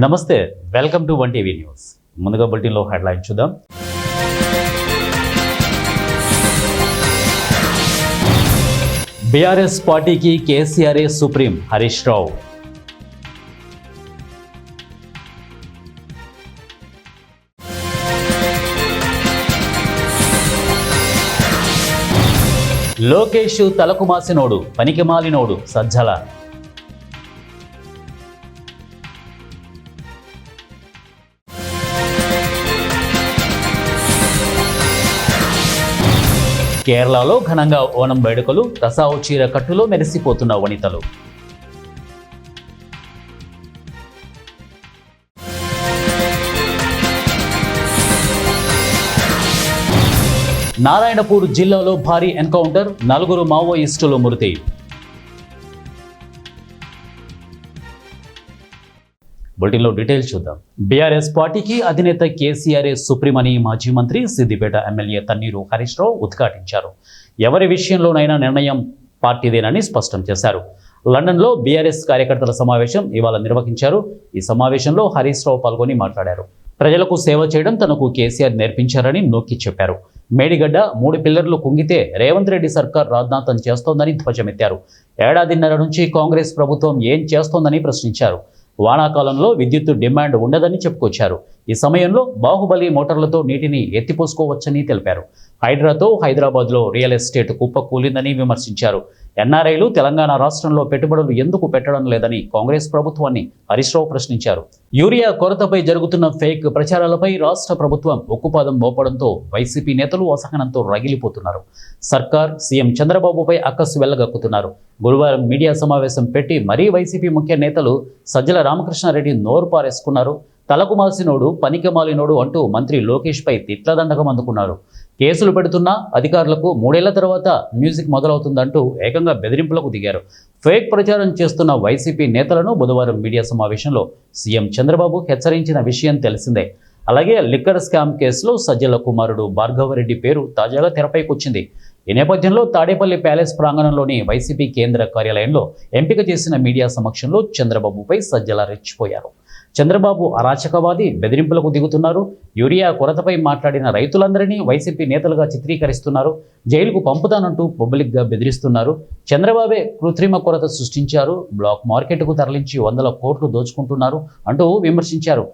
నమస్తే, welcome to 1 TV news. ముందుగా బులెటిన్లో హెడ్లైన్ చూద్దాం. బీఆర్ఎస్ పార్టీకి కేసీఆర్ సుప్రీం హరీష్ రావు. లోకేష్ తలకు మాసినోడు, పనికిమాలినోడు సజ్జల. కేరళలో ఘనంగా ఓణం వేడుకలు, కసావు చీర కట్టులో మెరిసిపోతున్న వనితలు. నారాయణపూర్ జిల్లాలో భారీ ఎన్కౌంటర్, 4 మావోయిస్టులు మృతి. బులెటిన్లో డీటెయిల్స్ చూద్దాం. బీఆర్ఎస్ పార్టీకి అధినేత కేసీఆర్ సుప్రీం అని మాజీ మంత్రి సిద్దిపేట ఎమ్మెల్యే తన్నీరు హరీష్ రావు ఉద్ఘాటించారు. ఎవరి విషయంలోనైనా నిర్ణయం పార్టీదేనని స్పష్టం చేశారు. లండన్లో బీఆర్ఎస్ కార్యకర్తల సమావేశం ఇవాళ నిర్వహించారు. ఈ సమావేశంలో హరీష్ రావు పాల్గొని మాట్లాడారు. ప్రజలకు సేవ చేయడం తనకు కేసీఆర్ నేర్పించారని నొక్కి చెప్పారు. మేడిగడ్డ 3 పిల్లర్లు కుంగితే రేవంత్ రెడ్డి సర్కార్ రాద్ధాంతం చేస్తోందని ధ్వజమెత్తారు. ఏడాదిన్నర నుంచి కాంగ్రెస్ ప్రభుత్వం ఏం చేస్తోందని ప్రశ్నించారు. వానాకాలంలో విద్యుత్ డిమాండ్ ఉండదని చెప్పుకొచ్చారు. ఈ సమయంలో బాహుబలి మోటార్లతో నీటిని ఎత్తిపోసుకోవచ్చని తెలిపారు. హైడ్రాతో హైదరాబాద్లో రియల్ ఎస్టేట్ కుప్పకూలిందని విమర్శించారు. ఎన్ఆర్ఐలు తెలంగాణ రాష్ట్రంలో పెట్టుబడులు ఎందుకు పెట్టడం లేదని కాంగ్రెస్ ప్రభుత్వాన్ని హరీష్ రావు ప్రశ్నించారు. యూరియా కొరతపై జరుగుతున్న ఫేక్ ప్రచారాలపై రాష్ట్ర ప్రభుత్వం ఉక్కుపాదం మోపడంతో వైసీపీ నేతలు అసహనంతో రగిలిపోతున్నారు. సర్కార్, సీఎం చంద్రబాబుపై అక్కసు వెళ్లగక్కుతున్నారు. గురువారం మీడియా సమావేశం పెట్టి మరీ వైసీపీ ముఖ్య నేతలు సజ్జల రామకృష్ణారెడ్డి నోరు పారేసుకున్నారు. తలకు మాసినోడు, పనికిమాలినోడు అంటూ మంత్రి లోకేష్పై తిట్లదండకం అందుకున్నారు. కేసులు పెడుతున్న అధికారులకు 3 ఏళ్ల తర్వాత మ్యూజిక్ మొదలవుతుందంటూ ఏకంగా బెదిరింపులకు దిగారు. ఫేక్ ప్రచారం చేస్తున్న వైసీపీ నేతలను బుధవారం మీడియా సమావేశంలో సీఎం చంద్రబాబు హెచ్చరించిన విషయం తెలిసిందే. అలాగే లిక్కర్ స్కామ్ కేసులో సజ్జల కుమారుడు భార్గవరెడ్డి పేరు తాజాగా తెరపైకొచ్చింది. ఈ నేపథ్యంలో తాడేపల్లి ప్యాలెస్ ప్రాంగణంలోని వైసీపీ కేంద్ర కార్యాలయంలో ఎంపిక చేసిన మీడియా సమక్షంలో చంద్రబాబుపై సజ్జల రెచ్చిపోయారు. చంద్రబాబు అరాచకవాది, బెదిరింపులకు దిగుతున్నారు. యూరియా కొరతపై మాట్లాడిన రైతులందరినీ వైసీపీ నేతలుగా చిత్రీకరిస్తున్నారు. జైలుకు పంపుతానంటూ పబ్లిక్గా బెదిరిస్తున్నారు. చంద్రబాబే కృత్రిమ కొరత సృష్టించారు, బ్లాక్ మార్కెట్కు తరలించి 100 కోట్లు దోచుకుంటున్నారు అంటూ విమర్శించారు.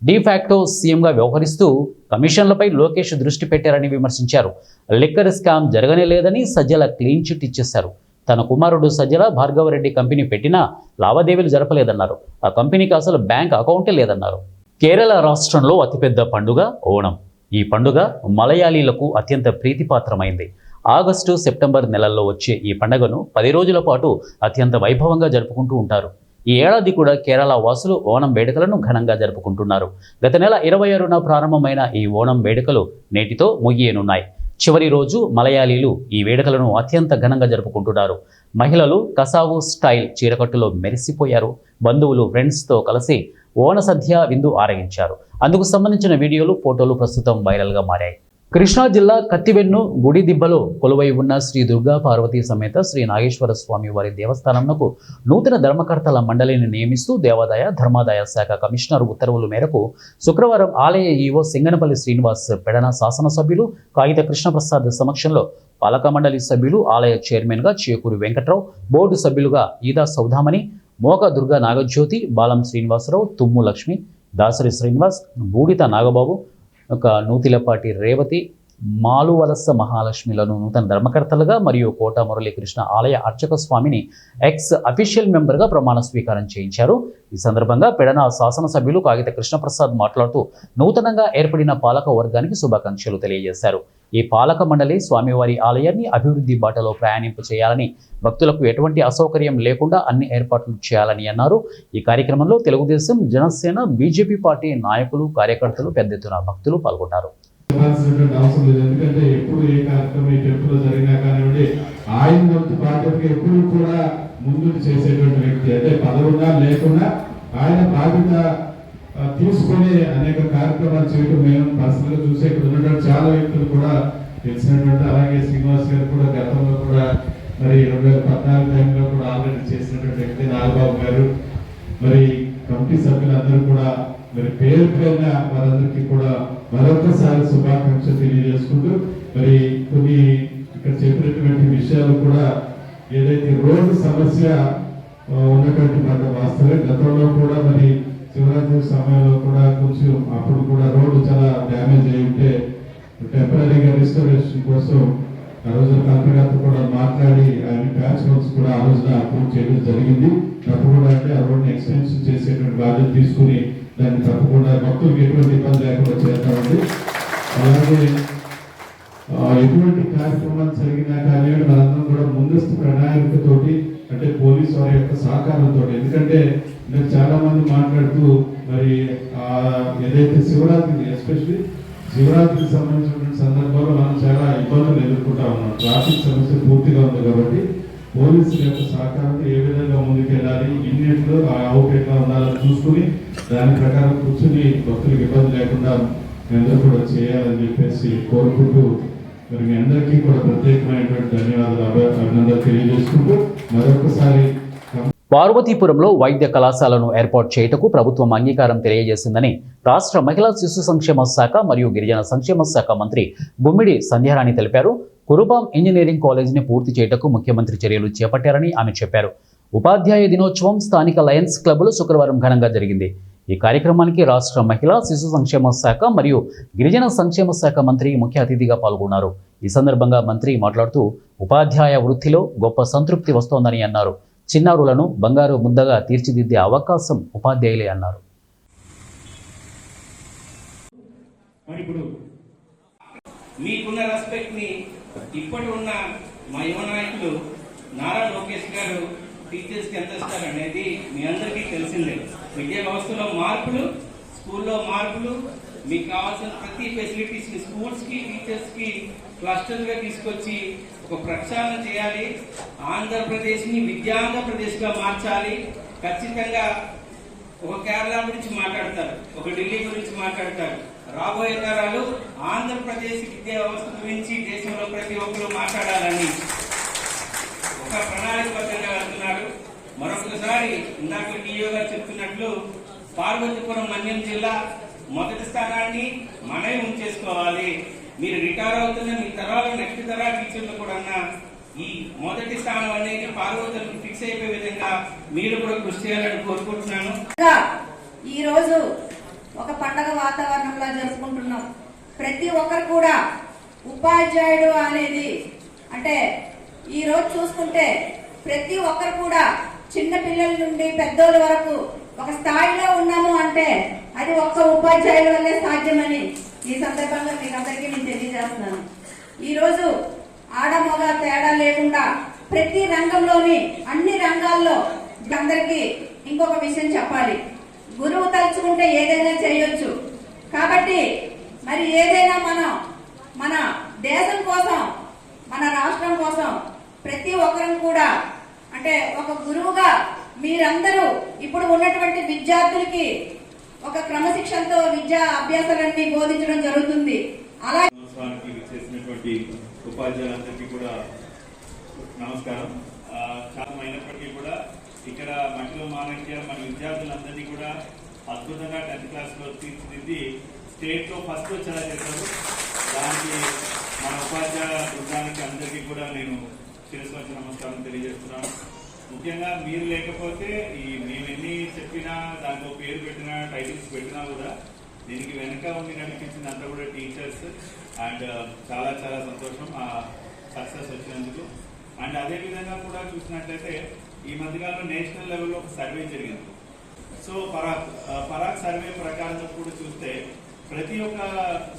డిఫాక్టో సీఎంగా వ్యవహరిస్తూ కమిషన్లపై లోకేష్ దృష్టి పెట్టారని విమర్శించారు. లిక్కర్ స్కామ్ జరగనే లేదని సజ్జల క్లీన్ చిట్ ఇచ్చేశారు. తన కుమారుడు సజ్జల భార్గవరెడ్డి కంపెనీ పెట్టినా లావాదేవీలు జరపలేదన్నారు. ఆ కంపెనీకి అసలు బ్యాంక్ అకౌంటే లేదన్నారు. కేరళ రాష్ట్రంలో అతిపెద్ద పండుగ ఓణం. ఈ పండుగ మలయాళీలకు అత్యంత ప్రీతిపాత్రమైంది. ఆగస్టు, సెప్టెంబర్ నెలల్లో వచ్చే ఈ పండుగను 10 రోజుల పాటు అత్యంత వైభవంగా జరుపుకుంటూ ఉంటారు. ఈ ఏడాది కూడా కేరళ వాసులు ఓణం వేడుకలను ఘనంగా జరుపుకుంటున్నారు. గత నెల 26న ప్రారంభమైన ఈ ఓణం వేడుకలు నేటితో ముగియనున్నాయి. చివరి రోజు మలయాళీలు ఈ వేడుకలను అత్యంత ఘనంగా జరుపుకుంటున్నారు. మహిళలు కసావు స్టైల్ చీరకట్టులో మెరిసిపోయారు. బంధువులు, ఫ్రెండ్స్తో కలిసి ఓణ సద్య విందు ఆరగించారు. అందుకు సంబంధించిన వీడియోలు, ఫోటోలు ప్రస్తుతం వైరల్గా మారాయి. కృష్ణా జిల్లా కత్తివెన్ను గుడి దిబ్బలో కొలువై ఉన్న శ్రీ దుర్గా పార్వతీ సమేత శ్రీ నాగేశ్వర స్వామి వారి దేవస్థానంకు నూతన ధర్మకర్తల మండలిని నియమిస్తూ దేవాదాయ ధర్మాదాయ శాఖ కమిషనర్ ఉత్తర్వుల మేరకు శుక్రవారం ఆలయ ఈవో సింగనపల్లి శ్రీనివాస్, పెడన శాసనసభ్యులు కాగిత కృష్ణప్రసాద్ సమక్షంలో పాలక మండలి సభ్యులు, ఆలయ చైర్మన్గా చేకూరి వెంకట్రావు, బోర్డు సభ్యులుగా ఈదా సౌధామణి, మోక దుర్గా నాగజ్యోతి, బాలం శ్రీనివాసరావు, తుమ్ము లక్ష్మి, దాసరి శ్రీనివాస్, బూడిత నాగబాబు, నూతిలపాటి రేవతి, మాలువలస మహాలక్ష్మిలను నూతన ధర్మకర్తలుగా మరియు కోట మురళీకృష్ణ ఆలయ అర్చక స్వామిని ఎక్స్ అఫీషియల్ మెంబర్గా ప్రమాణ స్వీకారం చేయించారు. ఈ సందర్భంగా పెడన శాసనసభ్యులు కాగిత కృష్ణప్రసాద్ మాట్లాడుతూ నూతనంగా ఏర్పడిన పాలక వర్గానికి శుభాకాంక్షలు తెలియజేశారు. ఈ పాలక మండలి స్వామివారి ఆలయాన్ని అభివృద్ధి బాటలో ప్రయాణింప చేయాలని, భక్తులకు ఎటువంటి అసౌకర్యం లేకుండా అన్ని ఏర్పాట్లు చేయాలని అన్నారు. ఈ కార్యక్రమంలో తెలుగుదేశం, జనసేన, బీజేపీ పార్టీ నాయకులు, కార్యకర్తలు పెద్ద ఎత్తున భక్తులు పాల్గొన్నారు. ఎందుకంటే ఎప్పుడు ఏ కార్యక్రమం ఈ టెంపుల్ జరిగినా కానివ్వండి, ఆయన వంతు బాధ్యతగా ఎప్పుడు కూడా ముందుకు చేసేటువంటి వ్యక్తి. అంటే పదవున్నా లేకుండా ఆయన బాధ్యత తీసుకొని అనేక కార్యక్రమాలు చేయడం మేము పర్సనల్ గా చూసే ఇక్కడ ఉన్నటువంటి చాలా వ్యక్తులు కూడా తెలిసినటువంటి. అలాగే శ్రీనివాస్ గారు కూడా గతంలో కూడా మరి 2014 టైంలో కూడా ఆల్రెడీ చేసినటువంటి వ్యక్తి నాగబాబు గారు, మరి కమిటీ సభ్యులందరూ కూడా మరి పేరు పేరున వారందరికీ కూడా మరొకసారి శుభాకాంక్షలు తెలియజేసుకుంటూ మరి కొన్ని ఇక్కడ చెప్పినటువంటి విషయాలు కూడా ఏదైతే రోడ్డు సమస్య ఉన్నటువంటి మాట వాస్తవే. గతంలో కూడా మరి శివరాత్రి సమయంలో కూడా కొంచెం అప్పుడు కూడా రోడ్డు చాలా డ్యామేజ్ అయి ఉంటే టెంపరీగా రిస్టోరేషన్ కోసం ఆ రోజు కలెక్టర్ గారితో కూడా మాట్లాడి ఆయన ప్యాచ్ వర్క్స్ కూడా ఆ రోజున అప్రూవ్ చేయడం జరిగింది. తప్పకుండా అంటే ఆ రోడ్ని ఎక్స్టెన్షన్ చేసేటువంటి బాధ్యత తీసుకుని దాన్ని తప్పకుండా భక్తులకు ఎటువంటి ఇబ్బంది లేకుండా చేస్తామండి. అలాగే ఎటువంటి కార్యక్రమాలు జరిగినా కానీ మనందరం కూడా ముందస్తు ప్రణాళికతోటి అంటే పోలీసు వారి యొక్క సహకారంతో, ఎందుకంటే నేను చాలా మంది మాట్లాడుతూ మరి ఏదైతే శివరాత్రి ఎస్పెషల్లీ శివరాత్రికి సంబంధించినటువంటి సందర్భంలో మనం చాలా ఇబ్బందులు ఎదుర్కొంటా ఉన్నాం. ట్రాఫిక్ సమస్య పూర్తిగా ఉంది కాబట్టి పోలీసుల యొక్క సహకారంతో ఏ విధంగా ముందుకెళ్ళాలి, ఇన్నిట్లో అవుట్ ఎట్లా ఉండాలని చూసుకుని దాని ప్రకారం కూర్చుని భక్తులకు ఇబ్బంది లేకుండా అందరూ కూడా చేయాలని చెప్పేసి కోరుకుంటూ మరి మీ అందరికీ కూడా ప్రత్యేకమైనటువంటి ధన్యవాదాలు అభినందనలు తెలియజేసుకుంటూ మరొకసారి పార్వతీపురంలో వైద్య కళాశాలను ఏర్పాటు చేయుటకు ప్రభుత్వం అంగీకారం తెలియజేసిందని రాష్ట్ర మహిళా శిశు సంక్షేమ శాఖ మరియు గిరిజన సంక్షేమ శాఖ మంత్రి గుమ్మిడి సంధ్యారాణి తెలిపారు. కురుబాం ఇంజనీరింగ్ కాలేజీని పూర్తి చేయుటకు ముఖ్యమంత్రి చర్యలు చేపట్టారని ఆమె చెప్పారు. ఉపాధ్యాయ దినోత్సవం స్థానిక లయన్స్ క్లబ్లో శుక్రవారం ఘనంగా జరిగింది. ఈ కార్యక్రమానికి రాష్ట్ర మహిళా శిశు సంక్షేమ శాఖ మరియు గిరిజన సంక్షేమ శాఖ మంత్రి ముఖ్య అతిథిగా పాల్గొన్నారు. ఈ సందర్భంగా మంత్రి మాట్లాడుతూ ఉపాధ్యాయ వృత్తిలో గొప్ప సంతృప్తి వస్తోందని అన్నారు. చిన్నారులను బంగారు ముద్దగా తీర్చిదిద్దే అవకాశం ఉపాధ్యాయులే అన్నారు. మీకున్న రెస్పెక్ట్ ని ఇప్పటి ఉన్న మా యువ నాయకులు నారా లోకేష్ గారు టీచర్స్ కి ఎంత ఇస్తారు అనేది మీ అందరికీ తెలిసిందే. విద్యా వ్యవస్థలో మార్పులు, స్కూల్లో మార్పులు, మీకు కావాల్సిన ప్రతి ఫెసిలిటీస్ ని స్కూల్స్ కి టీచర్స్ కి క్లస్టర్ గా తీసుకొచ్చి ఒక ప్రక్షాళన చేయాలి. ఆంధ్రప్రదేశ్ ని విద్యాంధ్రప్రదేశ్ గా మార్చాలి. ఖచ్చితంగా ఒక కేరళ గురించి మాట్లాడతారు, ఒక ఢిల్లీ గురించి మాట్లాడతారు. రాబోయే తరాలు ఆంధ్రప్రదేశ్ విద్యా వ్యవస్థ గురించి దేశంలో ప్రతి ఒక్కరు మాట్లాడాలని ఒక ప్రణాళికబద్ధంగా వెళ్తున్నారు. మరొకసారి ఇందాక టీఓ గారు చెప్తున్నట్లు పార్వతీపురం మన్యం జిల్లా మొదటి స్థానాన్ని మనమే ఉంచేసుకోవాలి. మీరు రిటైర్ అవుతున్న మీ తరాలు నెక్స్ట్ తరాల టీచర్లు కూడా ఈ మొదటి స్థానం అనేది పార్వతులకు ఫిక్స్ అయిపోయే విధంగా మీరు కూడా కృషి చేయాలని కోరుకుంటున్నాను. ఈ రోజు ఒక పండగ వాతావరణంలో జరుపుకుంటున్నాం. ప్రతి ఒక్కరు కూడా ఉపాధ్యాయుడు అనేది అంటే ఈ రోజు చూసుకుంటే ప్రతి ఒక్కరు కూడా చిన్న పిల్లల నుండి పెద్దోళ్ళ వరకు ఒక స్థాయిలో ఉన్నాము అంటే అది ఒక్క ఉపాధ్యాయుల వల్లే సాధ్యమని ఈ సందర్భంగా మీకు అందరికీ నేను తెలియజేస్తున్నాను. ఈ రోజు ఆడ మగ తేడా లేకుండా ప్రతి రంగంలోని అన్ని రంగాల్లో అందరికీ ఇంకొక విషయం చెప్పాలి. గురువు తలుచుకుంటే ఏదైనా చేయొచ్చు. కాబట్టి మరి ఏదైనా మన దేశం కోసం, మన రాష్ట్రం కోసం ప్రతి ఒక్కరం కూడా అంటే ఒక గురువుగా మీరందరూ ఇప్పుడు ఉన్నటువంటి విద్యార్థులకి ఒక క్రమశిక్షణతో విద్యా అభ్యాసాలన్నీ బోధించడం జరుగుతుంది. అలాగే ఉపాధ్యాయులందరికీ కూడా నమస్కారం. చాలా అయినప్పటికీ కూడా ఇక్కడ మహిళ మానక్య మన విద్యార్థులందరినీ కూడా అద్భుతంగా 10th క్లాస్లో తీర్చిదిద్ది స్టేట్లో ఫస్ట్ వచ్చేలా చేశారు. దానికి మన ఉపాధ్యాయ బృందానికి అందరికీ కూడా నేను శిరస్సు వచ్చి నమస్కారం తెలియజేస్తున్నాను. ముఖ్యంగా మీరు లేకపోతే మేము ఎన్ని చెప్పినా దాంట్లో పేరు పెట్టినా టైటిల్స్ పెట్టినా కూడా దీనికి వెనక ఉండి నడిపించింది అంతా కూడా టీచర్స్. అండ్ చాలా చాలా సంతోషం ఆ సక్సెస్ వచ్చినందుకు. అండ్ అదేవిధంగా కూడా చూసినట్లయితే ఈ మధ్యకాలంలో నేషనల్ లెవెల్లో ఒక సర్వే జరిగింది. సో పరాక్ సర్వే ప్రకారం కూడా చూస్తే ప్రతి ఒక్క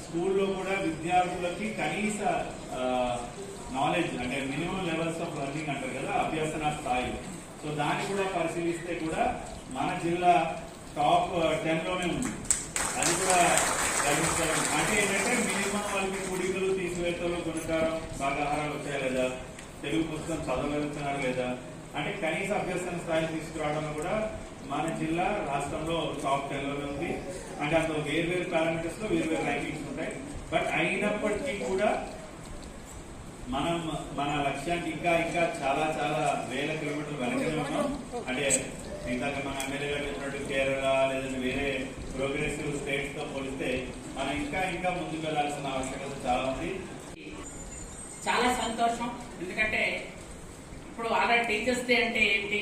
స్కూల్లో కూడా విద్యార్థులకి కనీస నాలెడ్జ్ అంటే మినిమం లెవెల్స్ ఆఫ్ లెర్నింగ్ అంటారు కదా, అభ్యసన స్థాయి. సో దాన్ని కూడా పరిశీలిస్తే కూడా మన జిల్లా టాప్ 10లోనే ఉంది. అది కూడా గర్వించాలి. అంటే ఏంటంటే మినిమం వాళ్ళకి కుడికలు, తీసివేతలు, గుణకారం, భాగాహారాలు వచ్చాయా లేదా, తెలుగు పుస్తకం చదవగలుగుతున్నారు లేదా, అంటే కనీస అభ్యసన స్థాయి తీసుకురావడంలో కూడా మన జిల్లా రాష్ట్రంలో టాప్ 10లోనే ఉంది. అంటే అందులో వేర్వేరు పారామీటర్స్ లో వేర్వేరు ర్యాంకింగ్స్ ఉంటాయి. బట్ అయినప్పటికీ కూడా మనం మన లక్ష్యానికి ఇంకా ఇంకా చాలా చాలా వేల కిలోమీటర్లు వెనకనే ఉన్నాం. అంటే ఇందాక మన ఎమ్మెల్యే గారు చెప్పినట్టు కేరళ లేదంటే వేరే ప్రోగ్రెసివ్ స్టేట్స్తో పోలిస్తే మనం ఇంకా ముందుకు వెళ్లాల్సిన ఆవశ్యకత చాలా ఉంది. చాలా సంతోషం. ఎందుకంటే ఇప్పుడు ఆల్రెడీ టీచర్స్ డే అంటే ఏంటి,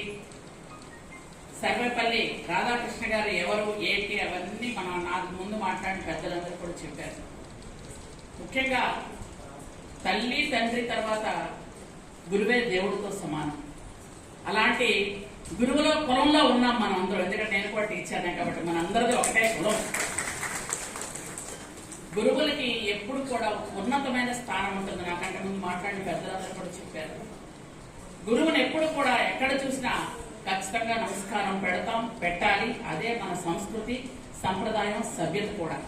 సర్వేపల్లి రాధాకృష్ణ గారు ఎవరు ఏంటి అవన్నీ మనం నాకు ముందు మాట్లాడిన పెద్దలందరూ కూడా చెప్పారు. ముఖ్యంగా తల్లి తండ్రి తర్వాత గురువే దేవుడితో సమానం. అలాంటి గురువుల కులంలో ఉన్నాం మనం అందరూ. ఎందుకంటే నేను కూడా టీచర్నే కాబట్టి మన అందరిది ఒకటే కులం. గురువులకి ఎప్పుడు కూడా ఉన్నతమైన స్థానం ఉంటుంది. నాకంటే ముందు మాట్లాడిన పెద్దలందరూ కూడా చెప్పారు. గురువుని ఎప్పుడు కూడా ఎక్కడ చూసినా ఖచ్చితంగా నమస్కారం పెట్టాలి. అదే మన సంస్కృతి, సంప్రదాయం, సభ్యత కూడా.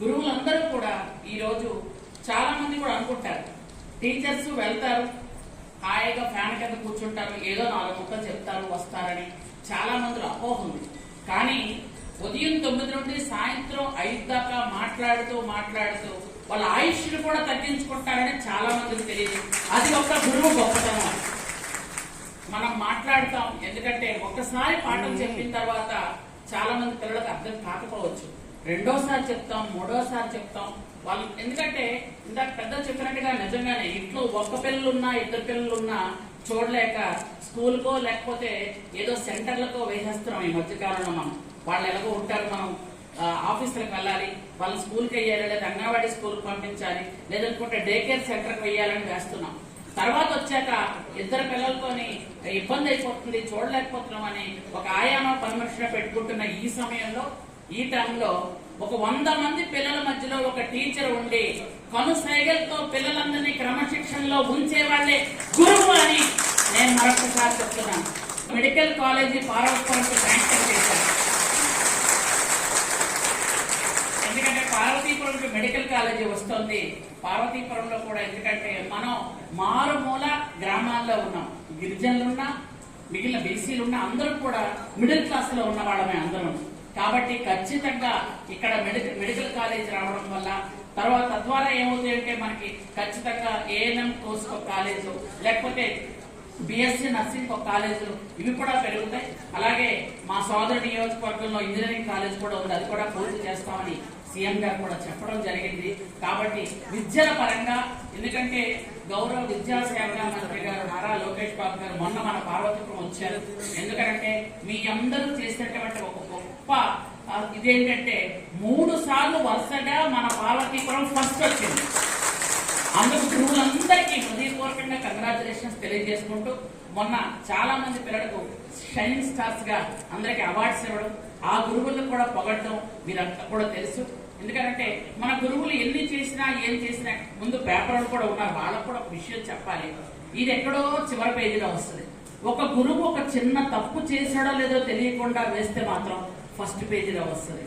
గురువులందరూ కూడా ఈరోజు చాలా మంది కూడా అనుకుంటారు టీచర్స్ వెళ్తారు, హాయిగా ఫ్యాన్ కింద కూర్చుంటారు, ఏదో 4 ముక్కలు చెప్తారు, వస్తారని చాలా మందిలో అపోహ ఉంది. కానీ ఉదయం 9 నుండి సాయంత్రం 5 దాకా మాట్లాడుతూ వాళ్ళ ఆయుష్ను కూడా తగ్గించుకుంటారని చాలా మందికి తెలియదు. అది ఒక గురువు గొప్పతనం. మనం మాట్లాడతాం, ఎందుకంటే ఒక్కసారి పాఠం చెప్పిన తర్వాత చాలా మంది పిల్లలకు అర్థం కాకపోవచ్చు. రెండోసారి చెప్తాం, మూడోసారి చెప్తాం వాళ్ళు. ఎందుకంటే ఇందాక పెద్ద చెప్పినట్టుగా నిజంగానే ఇంట్లో ఒక్క పిల్లలున్నా 2 పిల్లలున్నా చూడలేక స్కూల్కో లేకపోతే ఏదో సెంటర్లకో వేసేస్తున్నాం ఈ మధ్యకాలంలో. మనం వాళ్ళు ఎలాగో ఉంటారు, మనం ఆఫీసులకు వెళ్ళాలి, వాళ్ళ స్కూల్కి వెయ్యాలి, లేదా అంగన్వాడీ స్కూల్కి పంపించాలి, లేదనుకుంటే డే కేర్ సెంటర్కి వెయ్యాలని వేస్తున్నాం. తర్వాత వచ్చాక 2 పిల్లలతోని ఇబ్బంది అయిపోతుంది, చూడలేకపోతున్నాం అని ఒక ఆయానో పర్మిషన్ పెట్టుకుంటున్న ఈ సమయంలో, ఈ టైంలో ఒక 100 మంది పిల్లల మధ్యలో ఒక టీచర్ ఉండి కనుసైగలతో పిల్లలందరినీ క్రమశిక్షణలో ఉంచే వాళ్ళే గురువు అని నేను మరొకసారి చెప్తున్నాను. మెడికల్ కాలేజీ పార్వతీపురంకి శాంక్షన్ చేశారు. ఎందుకంటే పార్వతీపురంకి మెడికల్ కాలేజీ వస్తుంది. పార్వతీపురంలో కూడా ఎందుకంటే మనం మారుమూల గ్రామాల్లో ఉన్నాం, గిరిజనులున్నా మిగిలిన బీసీలు ఉన్నా అందరూ కూడా మిడిల్ క్లాస్ లో ఉన్న వాళ్ళమే అందరం. కాబట్టి ఖచ్చితంగా ఇక్కడ మెడికల్ కాలేజ్ రావడం వల్ల తర్వాత తద్వారా ఏమవుతుంది అంటే మనకి ఖచ్చితంగా ఏఎన్ఎం కోర్స్ ఒక కాలేజు, లేకపోతే బిఎస్సీ నర్సింగ్ ఒక కాలేజీలు ఇవి కూడా పెరుగుతాయి. అలాగే మా సోదరు నియోజకవర్గంలో ఇంజనీరింగ్ కాలేజ్ కూడా ఉంది, అది కూడా పూర్తి చేస్తామని సీఎం గారు కూడా చెప్పడం జరిగింది. కాబట్టి విద్యల పరంగా, ఎందుకంటే గౌరవ విద్యాశాఖ మంత్రి గారు నారా లోకేష్ బాబు గారు మొన్న మన పార్వతీపురం వచ్చారు. ఎందుకంటే మీ అందరూ చేసినటువంటి ఒక గొప్ప ఇదేంటంటే 3 సార్లు వరుసగా మన పార్వతీపురం ఫస్ట్ వచ్చింది. అందుకు గురువులందరికీ హృదయపూర్వకంగా కంగ్రాచులేషన్స్ తెలియజేసుకుంటూ, మొన్న చాలా మంది పిల్లలకు షైనింగ్ స్టార్స్ గా అందరికి అవార్డ్స్ ఇవ్వడం, ఆ గురువులకు కూడా పొగడడం మీరంతా కూడా తెలుసు. ఎందుకంటే మన గురువులు ఎన్ని చేసినా ఏం చేసినా ముందు పేపర్లు కూడా ఉన్నారు, వాళ్ళకు కూడా ఒక విషయం చెప్పాలి. ఇది ఎక్కడో చివరి పేజీలో వస్తుంది. ఒక గురువు ఒక చిన్న తప్పు చేశాడో లేదో తెలియకుండా వేస్తే మాత్రం ఫస్ట్ పేజీలో వస్తుంది.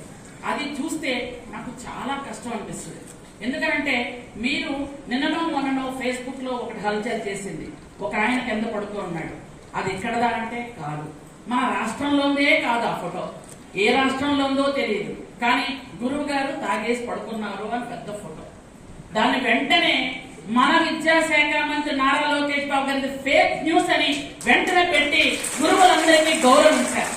అది చూస్తే నాకు చాలా కష్టం అనిపిస్తుంది. ఎందుకంటే మీరు నిన్ననో మొన్ననో ఫేస్బుక్ లో ఒకటి హల్చల్ చేసింది, ఒక ఆయన కింద పడుతూ ఉన్నాడు. అది ఎక్కడదా అంటే కాదు, మన రాష్ట్రంలోనే కాదు. ఆ ఫోటో ఏ రాష్ట్రంలో ఉందో తెలియదు, కానీ గురువు గారు తాగేసి పడుకున్నారు అని పెద్ద ఫోటో. దాన్ని వెంటనే మన విద్యాశాఖ మంత్రి నారా లోకేష్ బాబు గారి ఫేక్ న్యూస్ అని వెంటనే పెట్టి గురువులందరినీ గౌరవించారు.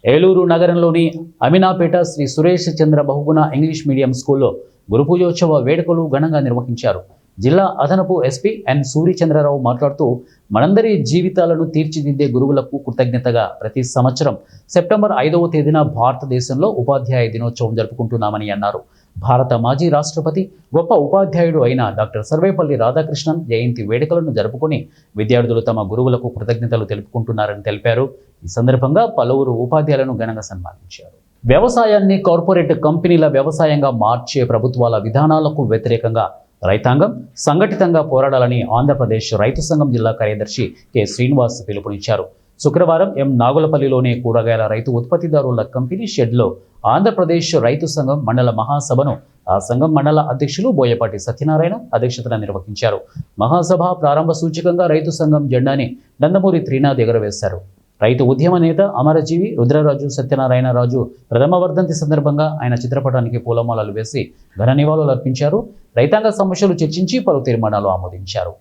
ఏలూరు నగరంలోని అమినాపేట శ్రీ సురేష్ చంద్ర బహుగుణ ఇంగ్లీష్ మీడియం స్కూల్లో గురు పూజోత్సవ వేడుకలు ఘనంగా నిర్వహించారు. జిల్లా అదనపు ఎస్పీ ఎన్ సూర్యచంద్రరావు మాట్లాడుతూ, మనందరి జీవితాలను తీర్చిదిద్దే గురువులకు కృతజ్ఞతగా ప్రతి సంవత్సరం సెప్టెంబర్ 5వ తేదీన భారతదేశంలో ఉపాధ్యాయ దినోత్సవం జరుపుకుంటున్నామని అన్నారు. భారత మాజీ రాష్ట్రపతి, గొప్ప ఉపాధ్యాయుడు అయిన డాక్టర్ సర్వేపల్లి రాధాకృష్ణన్ జయంతి వేడుకలను జరుపుకుని విద్యార్థులు తమ గురువులకు కృతజ్ఞతలు తెలుపుకుంటున్నారని తెలిపారు. ఈ సందర్భంగా పలువురు ఉపాధ్యాయులను ఘనంగా సన్మానించారు. వ్యవసాయాన్ని కార్పొరేట్ కంపెనీల వ్యవసాయంగా మార్చే ప్రభుత్వాల విధానాలకు వ్యతిరేకంగా రైతాంగం సంఘటితంగా పోరాడాలని ఆంధ్రప్రదేశ్ రైతు సంఘం జిల్లా కార్యదర్శి కె శ్రీనివాస్ పిలుపునిచ్చారు. శుక్రవారం ఎం నాగులపల్లిలోని కూరగాయల రైతు ఉత్పత్తిదారుల కంపెనీ షెడ్లో ఆంధ్రప్రదేశ్ రైతు సంఘం మండల మహాసభను ఆ సంఘం మండల అధ్యక్షులు బోయపాటి సత్యనారాయణ అధ్యక్షతన నిర్వహించారు. మహాసభ ప్రారంభ సూచకంగా రైతు సంఘం జెండాని నందమూరి త్రినాథ్ ఎగురవేశారు. రైతు ఉద్యమ నేత అమరజీవి రుద్రరాజు సత్యనారాయణ రాజు ప్రథమ వర్ధంతి సందర్భంగా ఆయన చిత్రపటానికి పూలమాలలు వేసి ఘన నివాళులు అర్పించారు. రైతాంగ సమస్యలు చర్చించి పలు తీర్మానాలు ఆమోదించారు.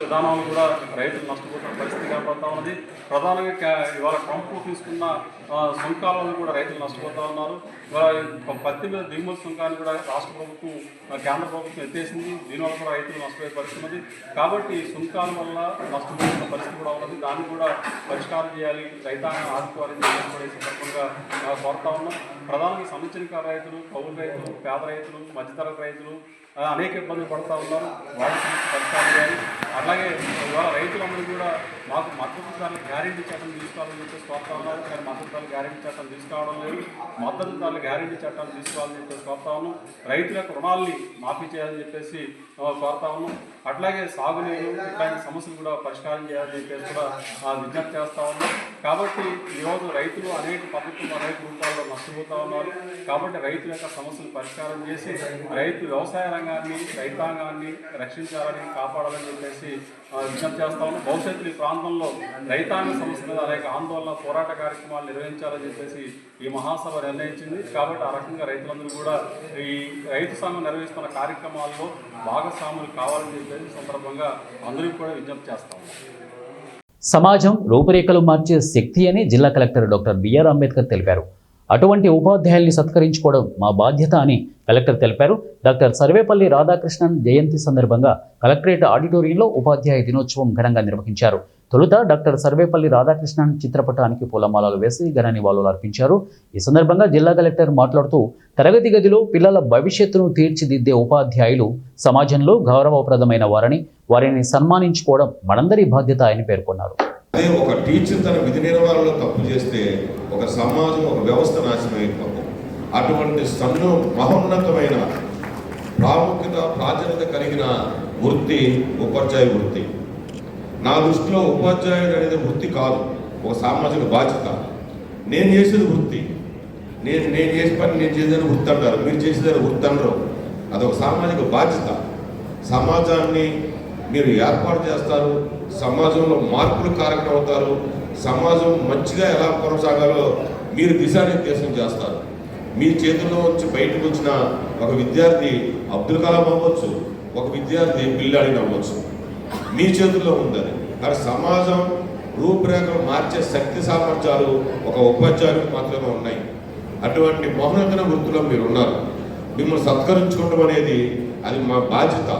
విధానాలు కూడా రైతులు నష్టపోతున్న పరిస్థితి కాబట్టి జరుగుతూ ఉన్నది. ప్రధానంగా ఇవాళ ట్రంప్ తీసుకున్న సుంకాల వల్ల కూడా రైతులు నష్టపోతూ ఉన్నారు. ఇవాళ పత్తి మీద దిగుమతి సుంకాన్ని కూడా రాష్ట్ర ప్రభుత్వం కేంద్ర ప్రభుత్వం ఎత్తేసింది. దీనివల్ల కూడా రైతులు నష్టపోయే పరిస్థితి ఉన్నది. కాబట్టి సుంకాల వల్ల నష్టపోతున్న పరిస్థితి కూడా ఉన్నది. దాన్ని కూడా పరిష్కారం చేయాలి, రైతాంగం ఆదుకోవాలని కూడా ఈ సందర్భంగా కోరుతా ఉన్నాం. ప్రధానంగా సంవత్సరిక రైతులు, కౌలు రైతులు, పేద రైతులు, మధ్యతరగతి రైతులు అనేక ఇబ్బందులు పడుతూ ఉన్నారు. వాటి పరిష్కారం చేయాలి. అలాగే ఇవాళ రైతులందరూ కూడా మాకు మద్దతు ధరల గ్యారెంటీ చట్టం తీసుకోవాలని చెప్పేసి కోరుతా ఉన్నారు. కానీ మద్దతు ధరల గ్యారెంటీ చట్టం తీసుకోవడం లేదు. మద్దతు ధరల గ్యారెంటీ చట్టాలు తీసుకోవాలని చెప్పేసి కోరుతా ఉన్నాం. రైతుల యొక్క రుణాలని మాఫీ చేయాలని చెప్పేసి కోరుతా ఉన్నాం. అట్లాగే సాగునీరు ఇట్లాంటి సమస్యలు కూడా పరిష్కారం చేయాలని చెప్పేసి కూడా విజ్ఞప్తి చేస్తూ ఉన్నాం. కాబట్టి ఈరోజు రైతులు అనేక పద్ధతులు అనేక రూపాల్లో నష్టపోతూ ఉన్నారు. కాబట్టి రైతుల యొక్క సమస్యలు పరిష్కారం చేసి రైతు వ్యవసాయ రంగాన్ని, రైతాంగాన్ని రక్షించాలని, కాపాడాలని చెప్పేసి విజ్ఞప్తి చేస్తా ఉన్నాం. భవిష్యత్తులో ఈ ప్రాంతంలో రైతాంగ సమస్య మీద అనేక ఆందోళన, పోరాట కార్యక్రమాలు నిర్వహించాలని చెప్పేసి ఈ మహాసభ నిర్ణయించింది. కాబట్టి ఆ రకంగా రైతులందరూ కూడా ఈ రైతు సంఘం నిర్వహిస్తున్న కార్యక్రమాల్లో భాగస్వాములు కావాలని చెప్పేసి సందర్భంగా అందరికీ కూడా విజ్ఞప్తి చేస్తా ఉన్నాం. సమాజం రూపురేఖలు మార్చే శక్తి అని జిల్లా కలెక్టర్ డాక్టర్ బిఆర్ అంబేద్కర్ తెలిపారు. అటువంటి ఉపాధ్యాయుల్ని సత్కరించుకోవడం మా బాధ్యత అని కలెక్టర్ తెలిపారు. డాక్టర్ సర్వేపల్లి రాధాకృష్ణన్ జయంతి సందర్భంగా కలెక్టరేట్ ఆడిటోరియంలో ఉపాధ్యాయ దినోత్సవం ఘనంగా నిర్వహించారు. తొలుత డాక్టర్ సర్వేపల్లి రాధాకృష్ణన్ చిత్రపటానికి పూలమాలలు వేసి ఘన నివాళులు అర్పించారు. ఈ సందర్భంగా జిల్లా కలెక్టర్ మాట్లాడుతూ తరగతి గదిలో పిల్లల భవిష్యత్తును తీర్చిదిద్దే ఉపాధ్యాయులు సమాజంలో గౌరవప్రదమైన వారిని సన్మానించుకోవడం మనందరి బాధ్యత అని పేర్కొన్నారు. అదే ఒక టీచర్ తన విధి నిర్వహణలో తప్పు చేస్తే ఒక సమాజం, ఒక వ్యవస్థ నాశనం అయిపోతుంది. అటువంటి మహోన్నతమైన ప్రాధాన్యత కలిగిన వృత్తి ఉపాధ్యాయ వృత్తి. నా దృష్టిలో ఉపాధ్యాయుడు అనేది వృత్తి కాదు, ఒక సామాజిక బాధ్యత. నేను చేసేది వృత్తి, నేను చేసే పని నేను చేసేదని వృత్తి అంటారు, మీరు చేసేదని వృత్తి అనరు. అదొక సామాజిక బాధ్యత. సమాజాన్ని మీరు ఏర్పాటు చేస్తారు, సమాజంలో మార్పులు కారకం అవుతారు, సమాజం మంచిగా ఎలా కొనసాగాలో మీరు దిశానిర్దేశం చేస్తారు. మీ చేతుల్లో వచ్చి బయటకు వచ్చిన ఒక విద్యార్థి అబ్దుల్ కలాం అవ్వచ్చు, ఒక విద్యార్థి బిల్లాడిని అవ్వచ్చు, మీ చేతుల్లో ఉందని. కానీ సమాజం రూపురేఖలు మార్చే శక్తి సామర్థ్యాలు ఒక ఉపాధ్యాయులకు మాత్రమే ఉన్నాయి. అటువంటి మహోన్నత వృత్తిలో మీరు ఉన్నారు. మిమ్మల్ని సత్కరించుకోవడం అనేది అది మా బాధ్యత.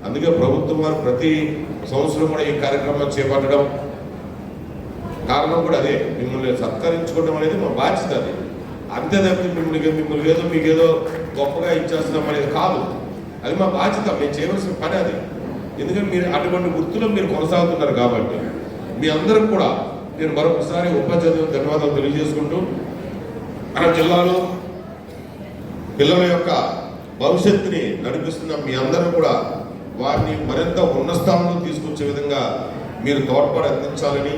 అందుకే ప్రభుత్వం వారు ప్రతి సంవత్సరం కూడా ఈ కార్యక్రమం చేపట్టడం కారణం కూడా అదే. మిమ్మల్ని సత్కరించుకోవడం అనేది మా బాధ్యత. అది అంతే తప్పితే మిమ్మల్ని ఏదో మీకేదో గొప్పగా ఇచ్చేస్తున్నాం అనేది కాదు. అది మా బాధ్యత, మేము చేయవలసిన పని అది. ఎందుకంటే మీరు అటువంటి వృత్తిలో మీరు కొనసాగుతున్నారు కాబట్టి మీ అందరం కూడా నేను మరొకసారి ఉపాధ్యాయులకు ధన్యవాదాలు తెలియజేసుకుంటూ మన జిల్లాలో పిల్లల యొక్క భవిష్యత్తుని నడిపిస్తున్న మీ అందరూ కూడా వారిని మరింత ఉన్నత స్థానంలో తీసుకొచ్చే విధంగా మీరు తోడ్పాటు అందించాలని,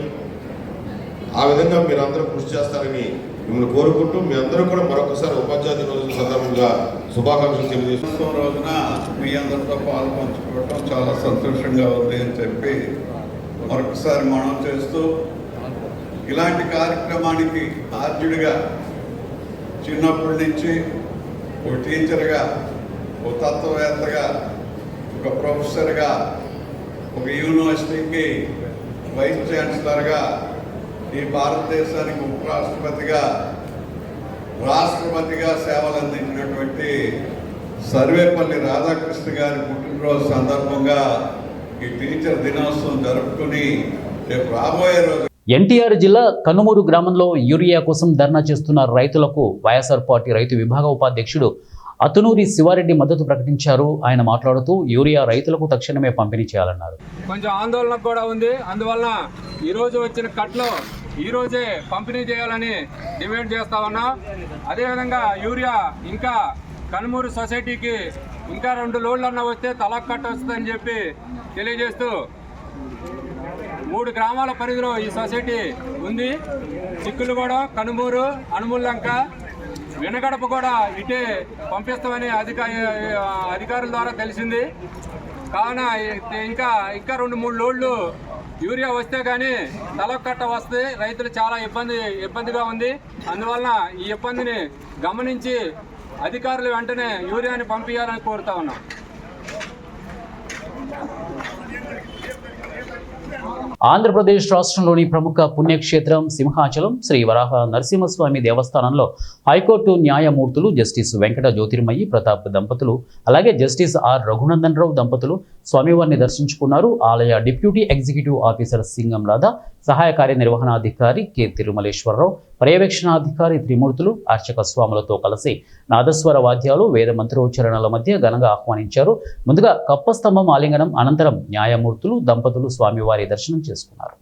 ఆ విధంగా మీరు అందరూ కృషి చేస్తారని మిమ్మల్ని కోరుకుంటూ మీ అందరూ కూడా మరొకసారి ఉపాధ్యాయ దినోత్సవం సందర్భంగా శుభాకాంక్షలు తెలియజేస్తున్నాం. రోజున మీ అందరితో పాల్పంచుకోవడం చాలా సంతోషంగా ఉంది అని చెప్పి మరొకసారి మనం చేస్తూ, ఇలాంటి కార్యక్రమానికి ఆర్జుడిగా చిన్నప్పటి నుంచి ఒక టీచర్గా, ఒక తత్వవేత్తగా, ఒక ప్రొఫెసర్గా, ఒక యూనివర్సిటీకి వైస్ ఛాన్సలర్గా, ఈ భారతదేశానికి ఉపరాష్ట్రపతిగా, రాష్ట్రపతిగా సేవలు అందించినటువంటి సర్వేపల్లి రాధాకృష్ణ గారి పుట్టినరోజు సందర్భంగా ఈ టీచర్ దినోత్సవం జరుపుకుని రేపు రాబోయే రోజు ఎన్టీఆర్ జిల్లా కనుమూరు గ్రామంలో యూరియా కోసం ధర్నా చేస్తున్న రైతులకు వైఎస్ఆర్ పార్టీ రైతు విభాగ ఉపాధ్యక్షుడు అతునూరి శివారెడ్డి మద్దతు ప్రకటించారు. ఆయన మాట్లాడుతూ యూరియా రైతులకు తక్షణమే పంపిణీ చేయాలన్నారు. కొంచెం ఆందోళన కూడా ఉంది. అందువలన ఈరోజు వచ్చిన కట్లో ఈరోజే పంపిణీ చేయాలని డిమాండ్ చేస్తా ఉన్నా. అదేవిధంగా యూరియా ఇంకా కనుమూరు సొసైటీకి ఇంకా 2 లోడ్లన్నా వస్తే తలకు కట్ట వస్తుందని చెప్పి తెలియజేస్తూ 3 గ్రామాల పరిధిలో ఈ సొసైటీ ఉంది. చిక్కులుగూడ, కనుమూరు, అనుముల్లంక, వెనగడప కూడా ఇటే పంపిస్తామని అధికారుల ద్వారా తెలిసింది. కావున ఇంకా 2-3 లోడ్లు యూరియా వస్తే కానీ తలకట్ట వస్తే రైతులు చాలా ఇబ్బందిగా ఉంది. అందువలన ఈ ఇబ్బందిని గమనించి అధికారులు వెంటనే యూరియాని పంపించాలని కోరుతా ఉన్నాం. ఆంధ్రప్రదేశ్ రాష్ట్రంలోని ప్రముఖ పుణ్యక్షేత్రం సింహాచలం శ్రీ వరాహ నరసింహస్వామి దేవస్థానంలో హైకోర్టు న్యాయమూర్తులు జస్టిస్ వెంకట జ్యోతిర్మయి ప్రతాప్ దంపతులు అలాగే జస్టిస్ ఆర్ రఘునందన్ రావు దంపతులు స్వామివారిని దర్శించుకున్నారు. ఆలయ deputy executive officer Singam Radha, సహాయ కార్యనిర్వహణాధికారి కె తిరుమలేశ్వరరావు, పర్యవేక్షణాధికారి త్రిమూర్తులు అర్చక స్వాములతో కలిసి నాదస్వర వాద్యాలు వేద మంత్రోచ్చరణల మధ్య ఘనంగా ఆహ్వానించారు. ముందుగా కప్పస్తంభం ఆలింగనం అనంతరం న్యాయమూర్తులు దంపతులు స్వామివారి దర్శనం చేసుకున్నారు.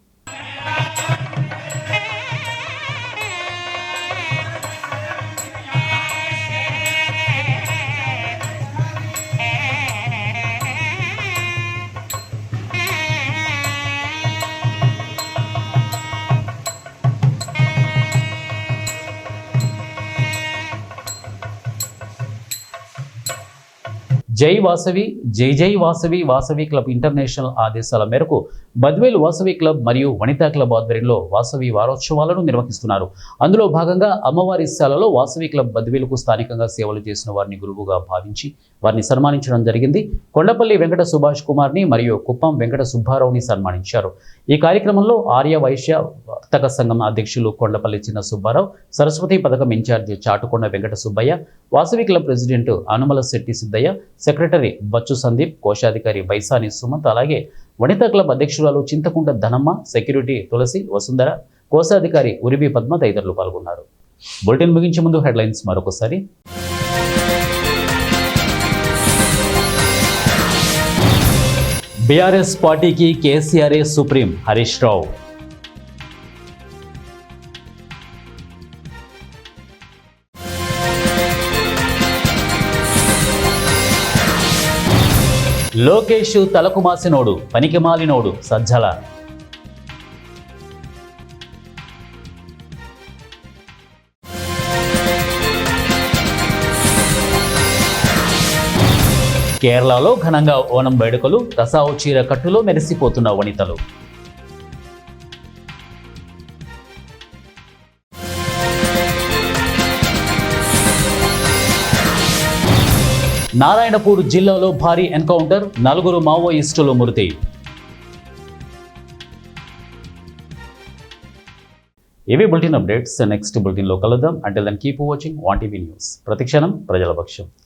జై వాసవి జై వాసవి వాసవి క్లబ్ ఇంటర్నేషనల్ ఆదేశాల మేరకు బద్వేల్ వాసవి క్లబ్ మరియు వనితా క్లబ్ ఆధ్వర్యంలో వాసవి వారోత్సవాలను నిర్వహిస్తున్నారు. అందులో భాగంగా అమ్మవారి శాలలో వాసవి క్లబ్ బద్వేలుకు స్థానికంగా సేవలు చేసిన వారిని గురువుగా భావించి వారిని సన్మానించడం జరిగింది. కొండపల్లి వెంకట సుభాష్ కుమార్ని మరియు కుప్పం వెంకట సుబ్బారావుని సన్మానించారు. ఈ కార్యక్రమంలో ఆర్య వైశ్య వర్తక సంఘం అధ్యక్షులు కొండపల్లి చిన్న సుబ్బారావు, సరస్వతి పథకం in charge Chatukonda Venkata Subbaiah, Vasavi club president Anumala Setty Siddaiah, secretary Bachchu Sandeep, కోశాధికారి బైసాని సుమంత్, అలాగే వనితా క్లబ్ అధ్యక్షురాలు చింతకుంట ధనమ్మ, సెక్యూరిటీ తులసి, వసుంధర, కోశాధికారి ఉరిబి పద్మ తదితరులు పాల్గొన్నారు. బులెటిన్ ముగించే ముందు హెడ్లైన్స్ మరొకసారి. బీఆర్ఎస్ పార్టీకి కేసీఆర్ఏ సుప్రీం హరీష్ రావు. లోకేష్ తలకు మాసినోడు, పనికి మాలినోడు సజ్జల. కేరళలో ఘనంగా ఓనం వేడుకలు, తసావు చీర కట్టులో మెరిసిపోతున్న వనితలు. నారాయణపూర్ జిల్లాలో భారీ ఎన్కౌంటర్, 4 మావోయిస్టులు మృతి. ఇవి బులెటిన్ అప్డేట్స్. నెక్స్ట్ బులెటిన్లో కలుద్దాం. Until then keep watching 1 TV news. ప్రతిక్షణం ప్రజల పక్షం.